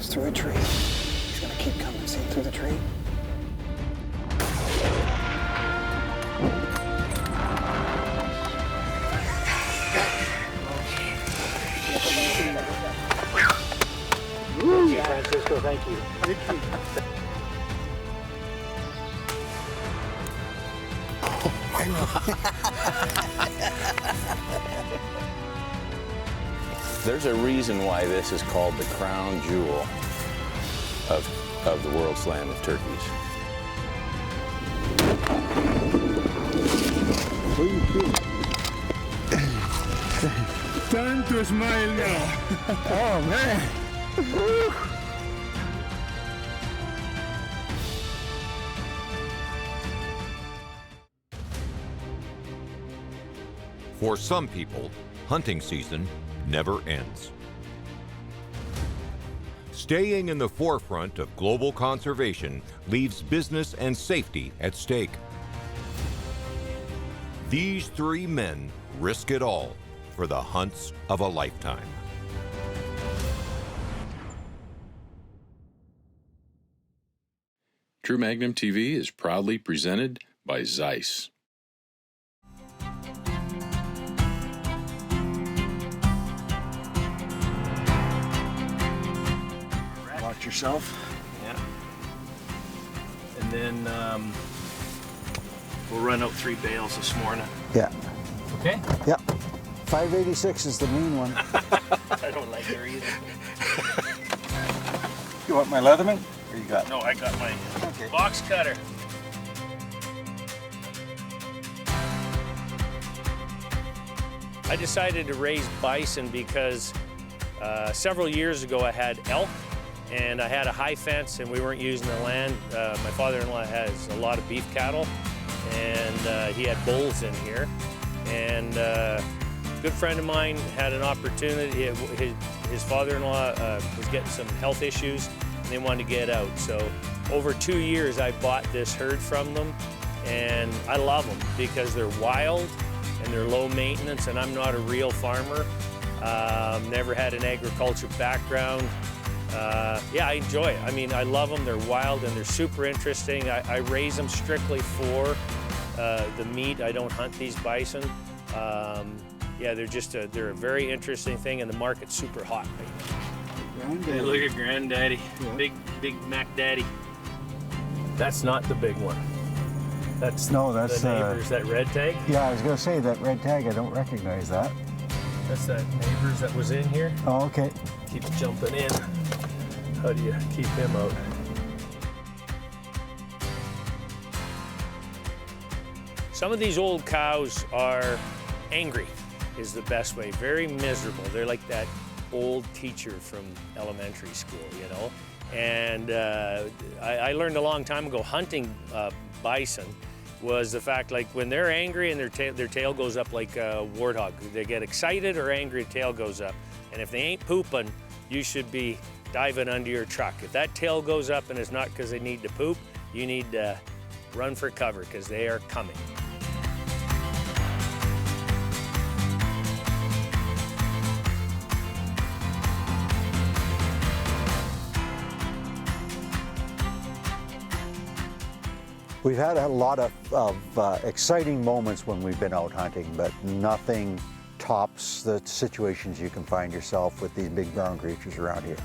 It's through a tree. He's gonna keep coming, see, through the tree. Thank you, Francisco, thank you. Thank you. There's a reason why this is called the crown jewel of the world's land of turkeys. Time to smile now. Oh, man. For some people, hunting season never ends. Staying in the forefront of global conservation leaves business and safety at stake. These three men risk it all for the hunts of a lifetime. True Magnum TV is proudly presented by Zeiss. Watch yourself. Yeah. And then we'll run out 3 bales this morning. Yeah. Okay? Yep. 586 is the mean one. I don't like her either. You want my Leatherman? Or you got? No, I got my box cutter. I decided to raise bison because several years ago I had elk and I had a high fence and we weren't using the land. My father-in-law has a lot of beef cattle and he had bulls in here. And a good friend of mine had an opportunity. His father-in-law was getting some health issues and they wanted to get out. So over 2 years I bought this herd from them and I love them because they're wild and they're low maintenance, and I'm not a real farmer. Never had an agriculture background. Yeah, I enjoy it. I mean, I love them. They're wild and they're super interesting. I raise them strictly for the meat. I don't hunt these bison. Yeah, they're a very interesting thing, and the market's super hot right now. Hey, look at Granddaddy, yeah. Big Mac Daddy. That's not the big one. That's the neighbors, that red tag? Yeah, I was gonna say that red tag, I don't recognize that. That's that neighbors that was in here. Oh, okay. Keeps jumping in. How do you keep him out? Some of these old cows are angry, is the best way. Very miserable. They're like that old teacher from elementary school, you know? And I learned a long time ago hunting bison was the fact, like when they're angry and their tail goes up like a warthog. They get excited or angry, tail goes up. And if they ain't pooping, you should be diving under your truck. If that tail goes up and it's not because they need to poop, you need to run for cover because they are coming. We've had a lot of exciting moments when we've been out hunting, but nothing tops the situations you can find yourself with these big brown creatures around here.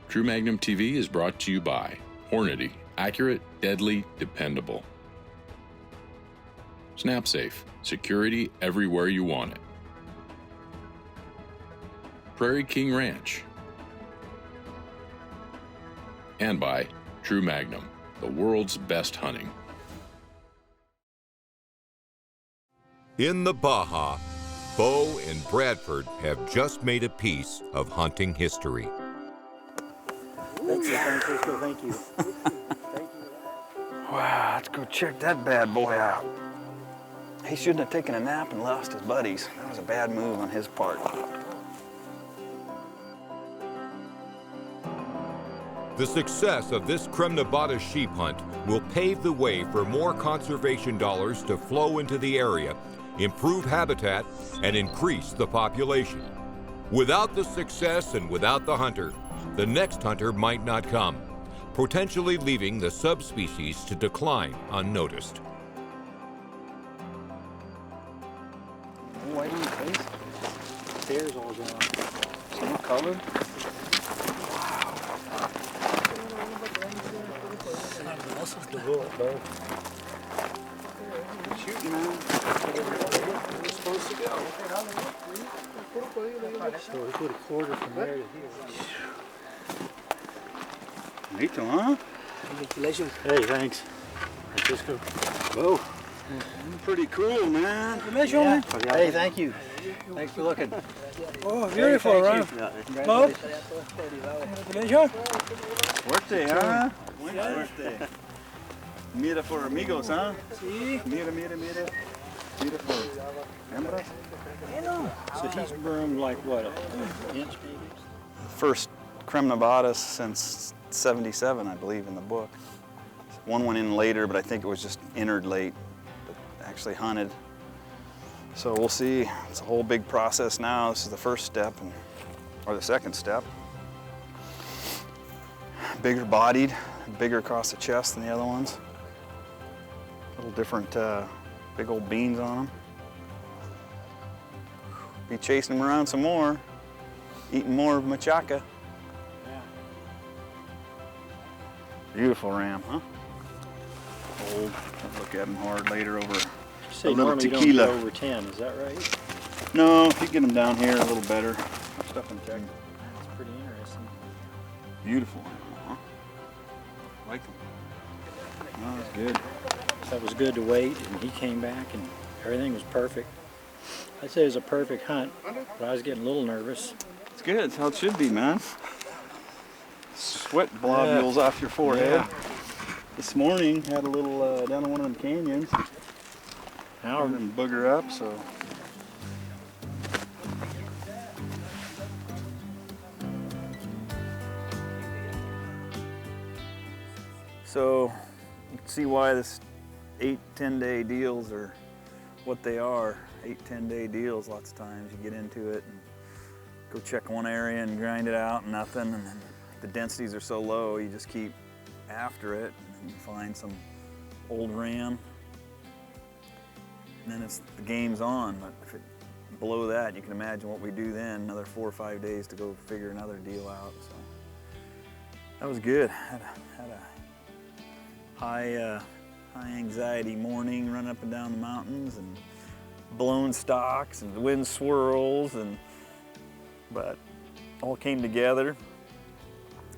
True Magnum TV is brought to you by Hornady, accurate, deadly, dependable. SnapSafe, security everywhere you want it. Prairie King Ranch. And by True Magnum, the world's best hunting. In the Baja, Bo and Bradford have just made a piece of hunting history. Thank you, Francisco. Thank you. Wow, let's go check that bad boy out. He shouldn't have taken a nap and lost his buddies. That was a bad move on his part. The success of this creme Nevada sheep hunt will pave the way for more conservation dollars to flow into the area, improve habitat, and increase the population. Without the success and without the hunter, the next hunter might not come, potentially leaving the subspecies to decline unnoticed. White on the face. Hair's all gone. Same color. The bullet, Bo. Shooting, man. Where we're supposed to go. So we put a quarter from there to here. Neato, huh? Congratulations. Hey, thanks. Francisco. Bo. Pretty cool, man. Congratulations. Yeah. Hey, thank you. Thanks for looking. Oh, beautiful, right? Bo. Congratulations. Birthday, huh? When's birthday? Mira for amigos, huh? Sí. Mira. Mira for hembras. So he's burned like what, an inch maybe? First creme Nevada since '77, I believe, in the book. One went in later, but I think it was just entered late, but actually hunted. So we'll see. It's a whole big process now. This is the first step, or the second step. Bigger bodied, bigger across the chest than the other ones. Little different, big old beans on them. Be chasing them around some more, eating more machaca. Yeah. Beautiful ram, huh? Old. I'll look at them hard later over a little tequila. Don't go over 10, is that right? No, if you get them down here a little better. Stuff in check. That's pretty interesting. Beautiful, huh? Like them. Oh, that's good. That was good to wait, and he came back, and everything was perfect. I'd say it was a perfect hunt, but I was getting a little nervous. It's good. It's how it should be, man. Sweat globules off your forehead. Yeah. This morning, had a little down in one of them canyons. Now I didn't booger up, so. So, you can see why this 8-10 day deals are what they are. 8-10 day deals. Lots of times you get into it and go check one area and grind it out and nothing, and then the densities are so low you just keep after it and you find some old ram, and then the game's on. But if it below that, you can imagine what we do then. Another 4 or 5 days to go figure another deal out. So that was good. Had a high anxiety morning, running up and down the mountains and blown stalks and the wind swirls, but all came together.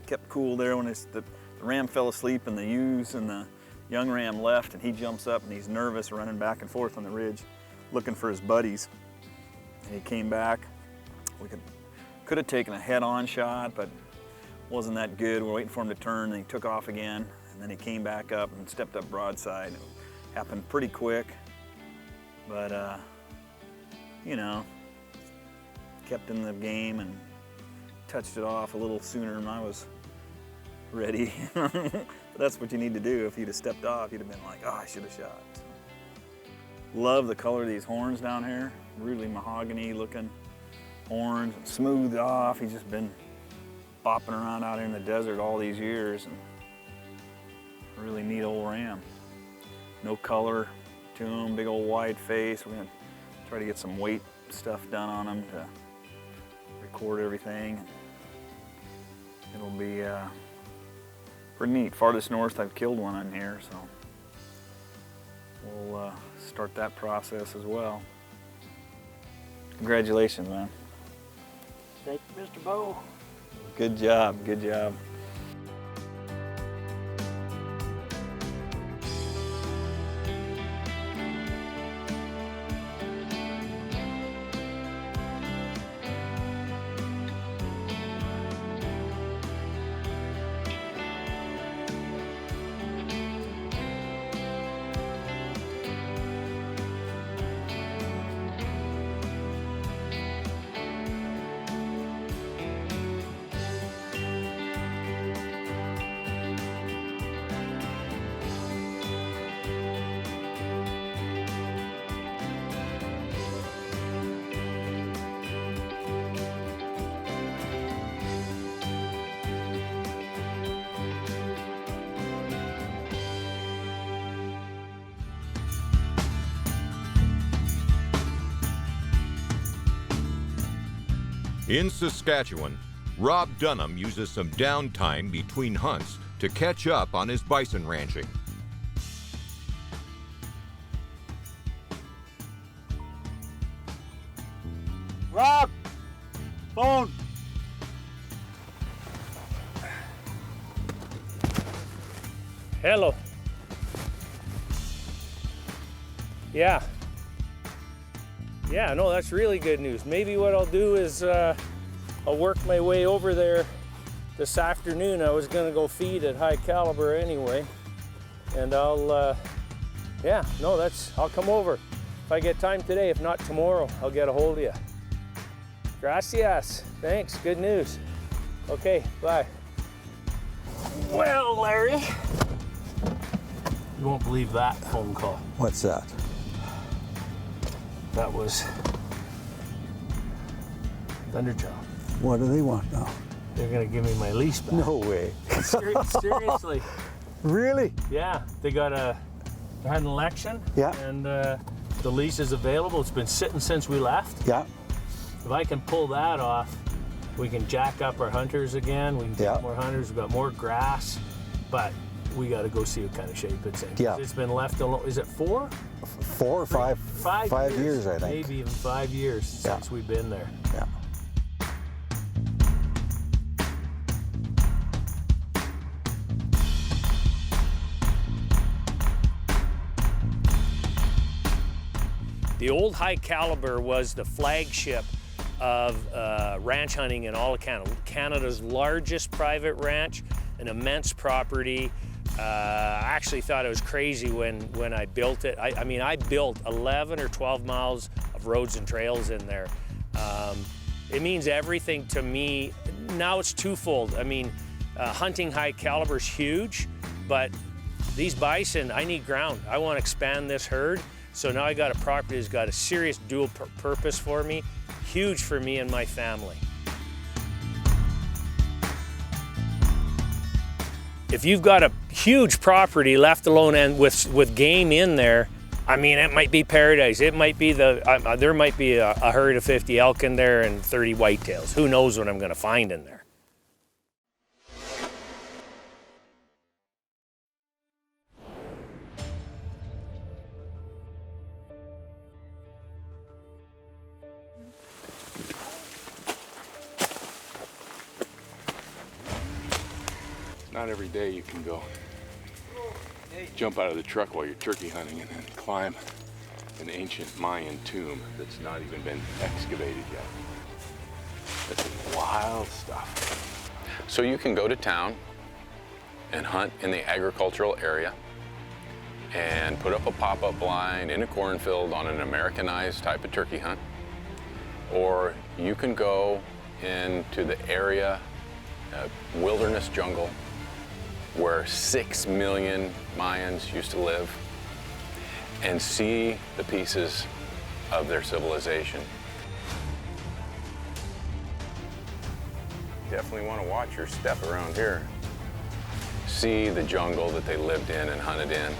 Kept cool there when the ram fell asleep and the ewes and the young ram left, and he jumps up and he's nervous, running back and forth on the ridge looking for his buddies. And he came back. We could have taken a head-on shot, but wasn't that good. We're waiting for him to turn, and he took off again, and then he came back up and stepped up broadside. It happened pretty quick, but you know, kept in the game and touched it off a little sooner than I was ready. But that's what you need to do. If you'd have stepped off, you'd have been like, oh, I should have shot. So, love the color of these horns down here. Really mahogany looking horns, smoothed off. He's just been bopping around out here in the desert all these years, and really neat old ram. No color to him, big old wide face. We're gonna try to get some weight stuff done on him to record everything. It'll be pretty neat. Farthest north I've killed one on here, so we'll start that process as well. Congratulations, man. Thank you, Mr. Bo. Good job, good job. In Saskatchewan, Rob Dunham uses some downtime between hunts to catch up on his bison ranching. Rob! Phone! Hello. Yeah. Yeah, no, that's really good news. Maybe what I'll do is I'll work my way over there this afternoon. I was gonna go feed at High Caliber anyway. And I'll, yeah, no, I'll come over. If I get time today, if not tomorrow, I'll get a hold of you. Gracias, thanks, good news. Okay, bye. Well, Larry, you won't believe that phone call. What's that? That was Thunderjaw. What do they want now? They're gonna give me my lease back. No way. Seriously. Really? Yeah, they had an election. Yeah. And the lease is available. It's been sitting since we left. Yeah. If I can pull that off, we can jack up our hunters again. We can take more hunters. We've got more grass, but we got to go see what kind of shape it's in. Yeah. It's been left alone. Is it 4? 4 or 5? 5 years, I think. Maybe even 5 years since we've been there. Yeah. The old High Caliber was the flagship of ranch hunting in all of Canada. Canada's largest private ranch, an immense property. I actually thought it was crazy when I built it. I mean, I built 11 or 12 miles of roads and trails in there. It means everything to me. Now it's twofold. I mean, hunting High Caliber is huge, but these bison, I need ground. I want to expand this herd. So now I got a property that's got a serious dual purpose for me, huge for me and my family. If you've got a huge property left alone and with game in there, I mean, it might be paradise. It might be there might be a herd of 50 elk in there and 30 whitetails. Who knows what I'm gonna find in there. Not every day you can go jump out of the truck while you're turkey hunting and then climb an ancient Mayan tomb that's not even been excavated yet. That's wild stuff. So you can go to town and hunt in the agricultural area and put up a pop-up blind in a cornfield on an Americanized type of turkey hunt. Or you can go into the area, wilderness jungle, where 6 million Mayans used to live, and see the pieces of their civilization. Definitely want to watch your step around here. See the jungle that they lived in and hunted in.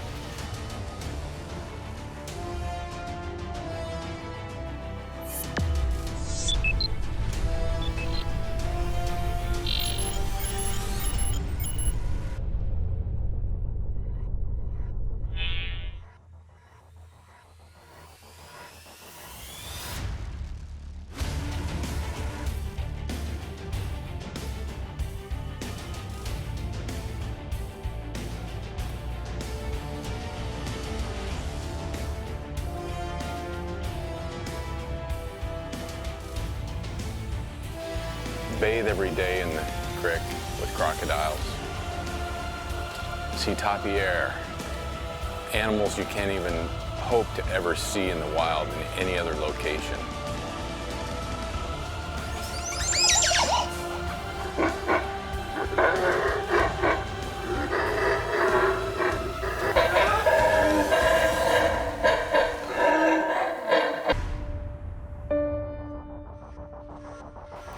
Bathe every day in the creek with crocodiles. See tapir, animals you can't even hope to ever see in the wild in any other location.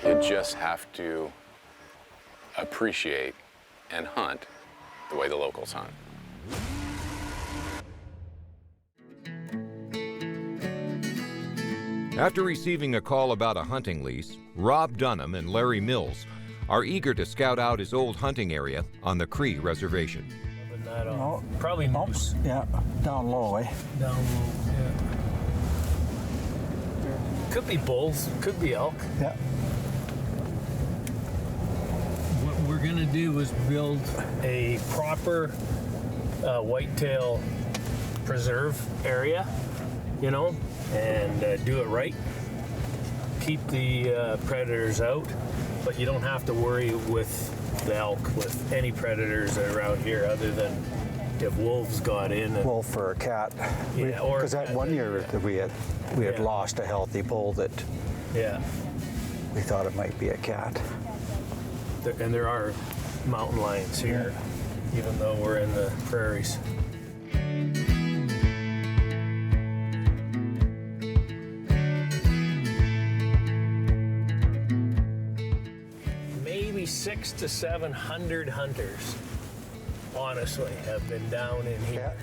You just have to appreciate and hunt the way the locals hunt. After receiving a call about a hunting lease, Rob Dunham and Larry Mills are eager to scout out his old hunting area on the Cree Reservation. No, probably moose. Yeah, down low, eh? Down low, yeah. Could be bulls, could be elk. Yeah. What we're gonna do is build a proper whitetail preserve area, you know, and do it right. Keep the predators out, but you don't have to worry with the elk, with any predators that are around here other than if wolves got in. And, Wolf or a cat. Yeah, or because that one year that we had Yeah. lost a healthy bull that yeah, we thought it might be a cat. and there are mountain lions here, even though we're in the prairies. Maybe 600 to 700 hunters, honestly, have been down in here.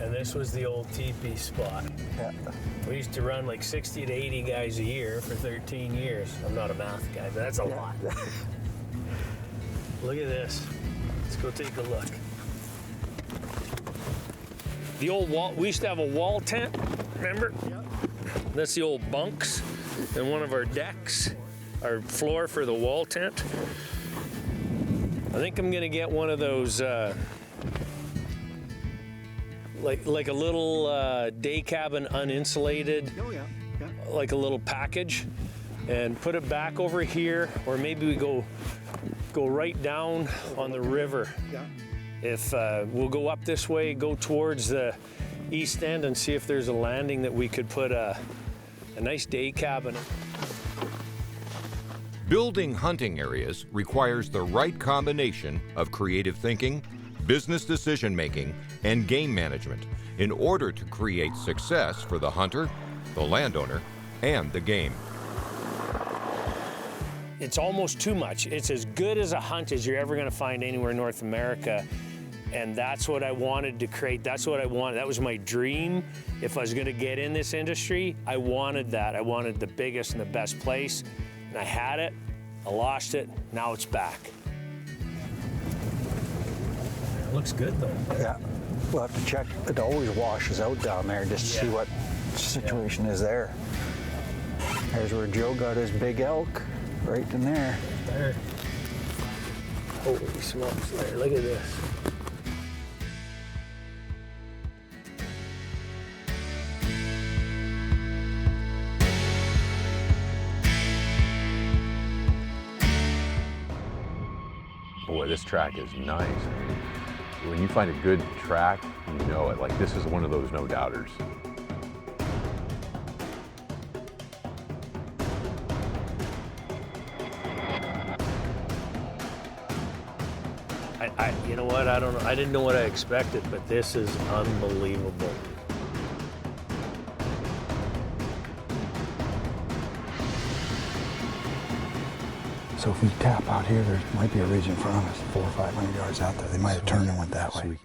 And this was the old teepee spot. Yeah. We used to run like 60 to 80 guys a year for 13 years. I'm not a math guy, but that's a lot. Look at this. Let's go take a look. The old wall, we used to have a wall tent, remember? Yep. That's the old bunks and one of our decks, our floor for the wall tent. I think I'm gonna get one of those like a little day cabin uninsulated, like a little package, and put it back over here, or maybe we go right down on the river. Yeah. If we'll go up this way, go towards the east end and see if there's a landing that we could put a nice day cabin. Building hunting areas requires the right combination of creative thinking, business decision-making, and game management in order to create success for the hunter, the landowner, and the game. It's almost too much. It's as good as a hunt as you're ever gonna find anywhere in North America. And that's what I wanted to create. That's what I wanted. That was my dream. If I was gonna get in this industry, I wanted that. I wanted the biggest and the best place. And I had it, I lost it, now it's back. It looks good though. Yeah. We'll have to check. It always washes out down there just to see what situation is there. There's where Joe got his big elk, right in there. There. Holy smokes, there, look at this. Boy, this track is nice. When you find a good track, you know it. Like, this is one of those no-doubters. You know what, I don't know. I didn't know what I expected, but this is unbelievable. So if we tap out here, there might be a ridge in front of us, 400 or 500 yards out there. They might have turned and went that way.